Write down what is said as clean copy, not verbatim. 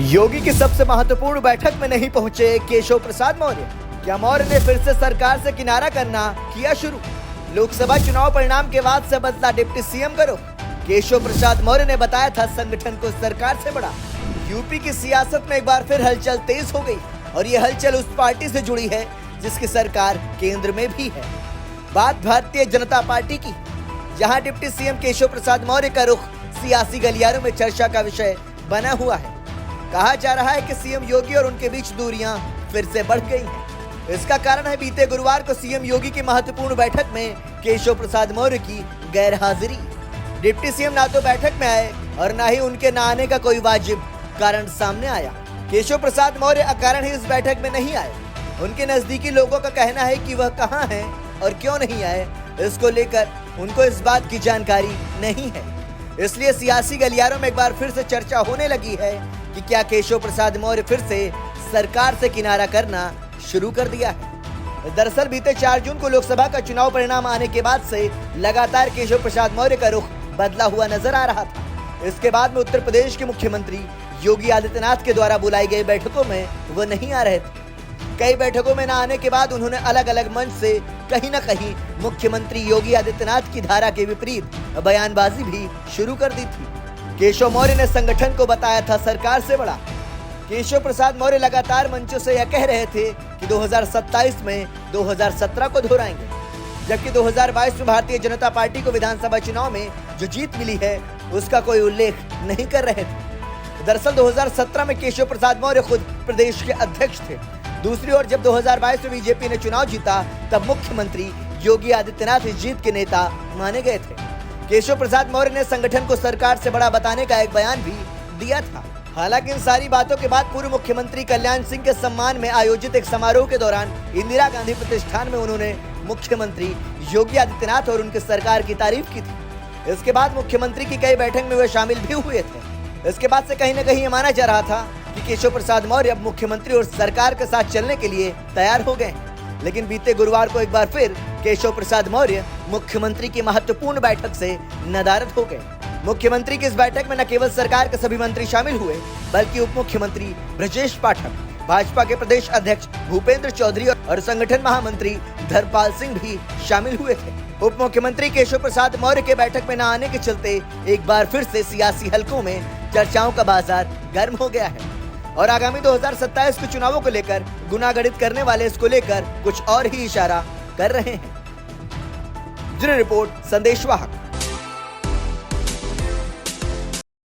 योगी की सबसे महत्वपूर्ण बैठक में नहीं पहुंचे केशव प्रसाद मौर्य। क्या मौर्य ने फिर से सरकार से किनारा करना किया शुरू? लोकसभा चुनाव परिणाम के बाद से बदला डिप्टी सीएम का रुख। केशव प्रसाद मौर्य ने बताया था संगठन को सरकार से बड़ा। यूपी की सियासत में एक बार फिर हलचल तेज हो गई और ये हलचल उस पार्टी से जुड़ी है जिसकी सरकार केंद्र में भी है। बात भारतीय जनता पार्टी की, जहां डिप्टी सीएम केशव प्रसाद मौर्य का रुख सियासी गलियारों में चर्चा का विषय बना हुआ है। कहा जा रहा है कि सीएम योगी और उनके बीच दूरियां फिर से बढ़ गई हैं। इसका कारण है बीते गुरुवार को सीएम योगी की महत्वपूर्ण बैठक में केशव प्रसाद मौर्य की गैरहाजिरी। डिप्टी सीएम ना तो बैठक में आए और ना ही उनके न आने का कोई वाजिब कारण सामने आया। केशव प्रसाद मौर्य अकारण ही इस बैठक में नहीं आए। उनके नजदीकी लोगों का कहना है कि वह कहां हैं और क्यों नहीं आए, इसको लेकर उनको इस बात की जानकारी नहीं है। इसलिए सियासी गलियारों में एक बार फिर से चर्चा होने लगी है कि क्या केशव प्रसाद मौर्य फिर से सरकार से किनारा करना शुरू कर दिया है। दरअसल बीते 4 जून को लोकसभा का चुनाव परिणाम आने के बाद से लगातार केशव प्रसाद मौर्य का रुख बदला हुआ नजर आ रहा था। इसके बाद में उत्तर प्रदेश के मुख्यमंत्री योगी आदित्यनाथ के द्वारा बुलाई गई बैठकों में वो नहीं आ रहे थे। कई बैठकों में न आने के बाद उन्होंने अलग अलग मंच से कहीं न कहीं मुख्यमंत्री योगी आदित्यनाथ की धारा के विपरीत बयानबाजी भी शुरू कर दी थी। केशव मौर्य ने संगठन को बताया था सरकार से बड़ा। केशव प्रसाद मौर्य लगातार मंचों से यह कह रहे थे कि 2027 में 2017 को दोहराएंगे, जबकि 2022 में भारतीय जनता पार्टी को विधानसभा चुनाव में जो जीत मिली है उसका कोई उल्लेख नहीं कर रहे थे। दरअसल 2017 में केशव प्रसाद मौर्य खुद प्रदेश के अध्यक्ष थे। दूसरी ओर जब 2022 में बीजेपी ने चुनाव जीता तब मुख्यमंत्री योगी आदित्यनाथ इस जीत के नेता माने गए थे। केशव प्रसाद मौर्य ने संगठन को सरकार से बड़ा बताने का एक बयान भी दिया था। हालांकि इन सारी बातों के बाद पूर्व मुख्यमंत्री कल्याण सिंह के सम्मान में आयोजित एक समारोह के दौरान इंदिरा गांधी प्रतिष्ठान में उन्होंने मुख्यमंत्री योगी आदित्यनाथ और उनकी सरकार की तारीफ की थी। इसके बाद मुख्यमंत्री की कई बैठक में वे शामिल भी हुए थे। इसके बाद से कहीं न कहीं ये माना जा रहा था कि केशव प्रसाद मौर्य अब मुख्यमंत्री और सरकार के साथ चलने के लिए तैयार हो गए। लेकिन बीते गुरुवार को एक बार फिर केशव प्रसाद मौर्य मुख्यमंत्री की महत्वपूर्ण बैठक से नदारद हो गए। मुख्यमंत्री की इस बैठक में न केवल सरकार के सभी मंत्री शामिल हुए बल्कि उप मुख्यमंत्री ब्रजेश पाठक, भाजपा के प्रदेश अध्यक्ष भूपेंद्र चौधरी और संगठन महामंत्री धर्मपाल सिंह भी शामिल हुए थे। उप मुख्यमंत्री केशव प्रसाद मौर्य के बैठक में न आने के चलते एक बार फिर से सियासी हलकों में चर्चाओं का बाजार गर्म हो गया है और आगामी 2027 के चुनावों को लेकर गुनागणित करने वाले इसको लेकर कुछ और ही इशारा कर रहे हैं। ब्यूरो रिपोर्ट, संदेश वाहक।